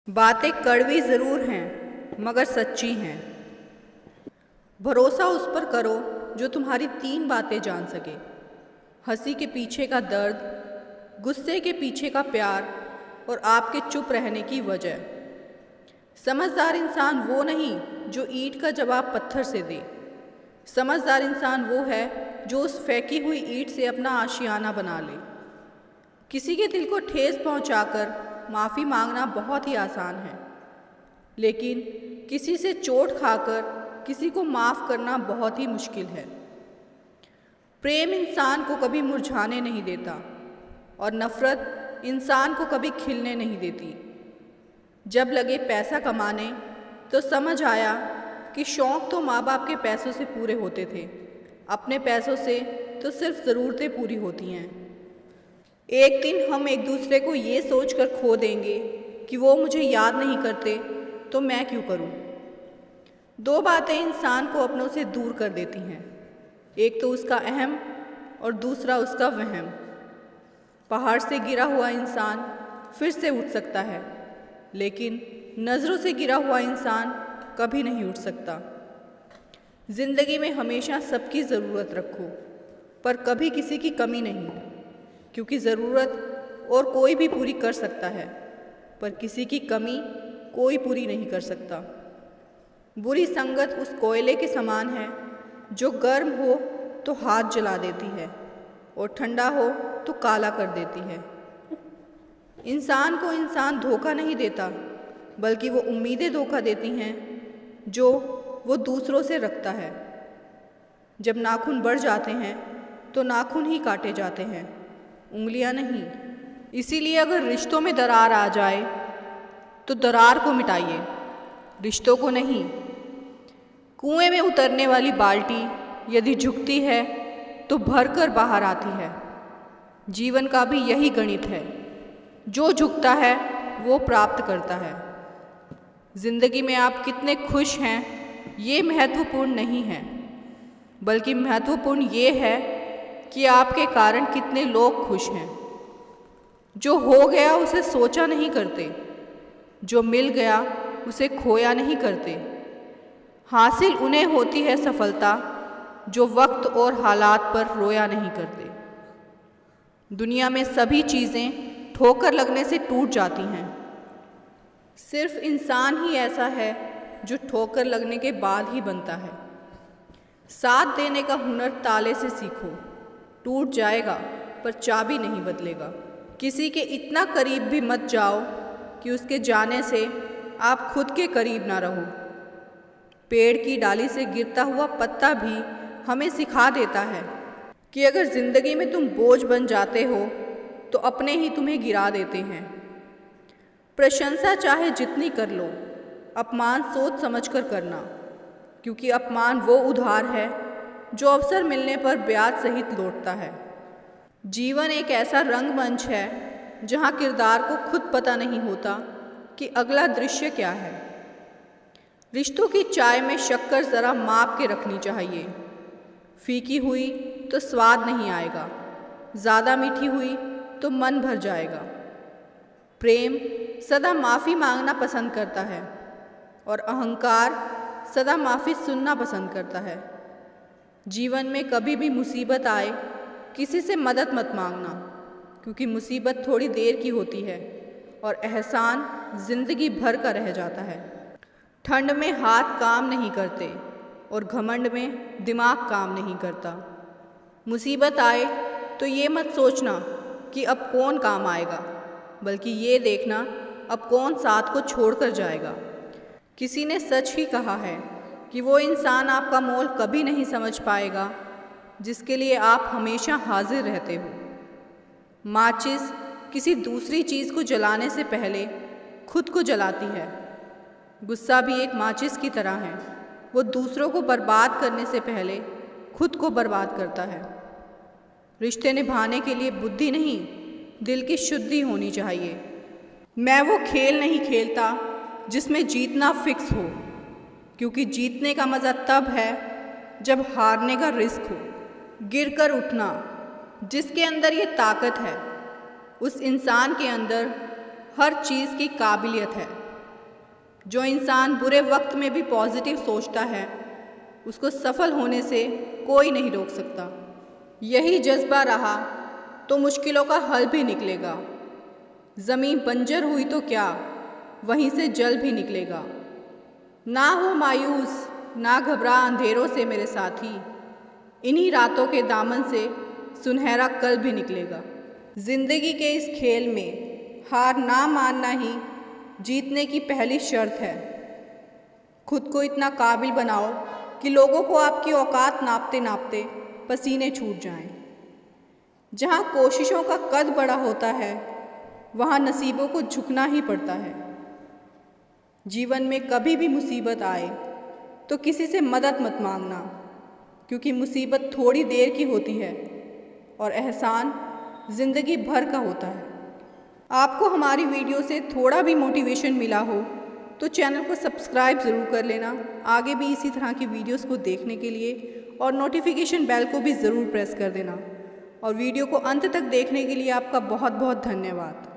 बातें कड़वी ज़रूर हैं मगर सच्ची हैं। भरोसा उस पर करो जो तुम्हारी 3 बातें जान सके। हंसी के पीछे का दर्द, गुस्से के पीछे का प्यार और आपके चुप रहने की वजह। समझदार इंसान वो नहीं जो ईंट का जवाब पत्थर से दे। समझदार इंसान वो है जो उस फेंकी हुई ईंट से अपना आशियाना बना ले। किसी के दिल को ठेस पहुंचाकर माफ़ी मांगना बहुत ही आसान है, लेकिन किसी से चोट खाकर किसी को माफ़ करना बहुत ही मुश्किल है। प्रेम इंसान को कभी मुरझाने नहीं देता और नफ़रत इंसान को कभी खिलने नहीं देती। जब लगे पैसा कमाने तो समझ आया कि शौक़ तो माँ बाप के पैसों से पूरे होते थे, अपने पैसों से तो सिर्फ ज़रूरतें पूरी होती हैं। एक दिन हम एक दूसरे को ये सोचकर खो देंगे कि वो मुझे याद नहीं करते तो मैं क्यों करूं। 2 बातें इंसान को अपनों से दूर कर देती हैं, एक तो उसका अहम और दूसरा उसका वहम। पहाड़ से गिरा हुआ इंसान फिर से उठ सकता है, लेकिन नज़रों से गिरा हुआ इंसान कभी नहीं उठ सकता। ज़िंदगी में हमेशा सबकी ज़रूरत रखो, पर कभी किसी की कमी नहीं, क्योंकि ज़रूरत और कोई भी पूरी कर सकता है, पर किसी की कमी कोई पूरी नहीं कर सकता। बुरी संगत उस कोयले के समान है जो गर्म हो तो हाथ जला देती है और ठंडा हो तो काला कर देती है। इंसान को इंसान धोखा नहीं देता, बल्कि वो उम्मीदें धोखा देती हैं जो वो दूसरों से रखता है। जब नाखून बढ़ जाते हैं तो नाखून ही काटे जाते हैं, उंगलियां नहीं। इसीलिए अगर रिश्तों में दरार आ जाए तो दरार को मिटाइए, रिश्तों को नहीं। कुएं में उतरने वाली बाल्टी यदि झुकती है तो भरकर बाहर आती है। जीवन का भी यही गणित है, जो झुकता है वो प्राप्त करता है। जिंदगी में आप कितने खुश हैं ये महत्वपूर्ण नहीं है, बल्कि महत्वपूर्ण ये है कि आपके कारण कितने लोग खुश हैं। जो हो गया उसे सोचा नहीं करते, जो मिल गया उसे खोया नहीं करते। हासिल उन्हें होती है सफलता जो वक्त और हालात पर रोया नहीं करते। दुनिया में सभी चीज़ें ठोकर लगने से टूट जाती हैं, सिर्फ इंसान ही ऐसा है जो ठोकर लगने के बाद ही बनता है। साथ देने का हुनर ताले से सीखो, टूट जाएगा पर चाबी नहीं बदलेगा। किसी के इतना करीब भी मत जाओ कि उसके जाने से आप खुद के करीब ना रहो। पेड़ की डाली से गिरता हुआ पत्ता भी हमें सिखा देता है कि अगर ज़िंदगी में तुम बोझ बन जाते हो तो अपने ही तुम्हें गिरा देते हैं। प्रशंसा चाहे जितनी कर लो, अपमान सोच समझ कर करना, क्योंकि अपमान वो उधार है जो अवसर मिलने पर ब्याज सहित लौटता है। जीवन एक ऐसा रंगमंच है जहाँ किरदार को खुद पता नहीं होता कि अगला दृश्य क्या है। रिश्तों की चाय में शक्कर ज़रा माप के रखनी चाहिए। फीकी हुई तो स्वाद नहीं आएगा, ज़्यादा मीठी हुई तो मन भर जाएगा। प्रेम सदा माफ़ी मांगना पसंद करता है और अहंकार सदा माफ़ी सुनना पसंद करता है। जीवन में कभी भी मुसीबत आए किसी से मदद मत मांगना, क्योंकि मुसीबत थोड़ी देर की होती है और एहसान ज़िंदगी भर का रह जाता है। ठंड में हाथ काम नहीं करते और घमंड में दिमाग काम नहीं करता। मुसीबत आए तो ये मत सोचना कि अब कौन काम आएगा, बल्कि ये देखना अब कौन साथ को छोड़कर जाएगा। किसी ने सच ही कहा है कि वो इंसान आपका मोल कभी नहीं समझ पाएगा जिसके लिए आप हमेशा हाजिर रहते हो। माचिस किसी दूसरी चीज़ को जलाने से पहले खुद को जलाती है। गुस्सा भी एक माचिस की तरह है, वो दूसरों को बर्बाद करने से पहले खुद को बर्बाद करता है। रिश्ते निभाने के लिए बुद्धि नहीं, दिल की शुद्धि होनी चाहिए। मैं वो खेल नहीं खेलता जिसमें जीतना फिक्स हो, क्योंकि जीतने का मज़ा तब है जब हारने का रिस्क हो। गिरकर उठना, जिसके अंदर ये ताकत है उस इंसान के अंदर हर चीज़ की काबिलियत है। जो इंसान बुरे वक्त में भी पॉजिटिव सोचता है उसको सफल होने से कोई नहीं रोक सकता। यही जज्बा रहा तो मुश्किलों का हल भी निकलेगा। ज़मीन बंजर हुई तो क्या, वहीं से जल भी निकलेगा। ना हो मायूस, ना घबरा अंधेरों से मेरे साथी, इन्हीं रातों के दामन से सुनहरा कल भी निकलेगा। जिंदगी के इस खेल में हार ना मानना ही जीतने की पहली शर्त है। खुद को इतना काबिल बनाओ कि लोगों को आपकी औकात नापते नापते पसीने छूट जाएं। जहाँ कोशिशों का कद बड़ा होता है वहाँ नसीबों को झुकना ही पड़ता है। जीवन में कभी भी मुसीबत आए तो किसी से मदद मत मांगना, क्योंकि मुसीबत थोड़ी देर की होती है और एहसान ज़िंदगी भर का होता है। आपको हमारी वीडियो से थोड़ा भी मोटिवेशन मिला हो तो चैनल को सब्सक्राइब ज़रूर कर लेना, आगे भी इसी तरह की वीडियोस को देखने के लिए, और नोटिफिकेशन बेल को भी ज़रूर प्रेस कर देना। और वीडियो को अंत तक देखने के लिए आपका बहुत बहुत धन्यवाद।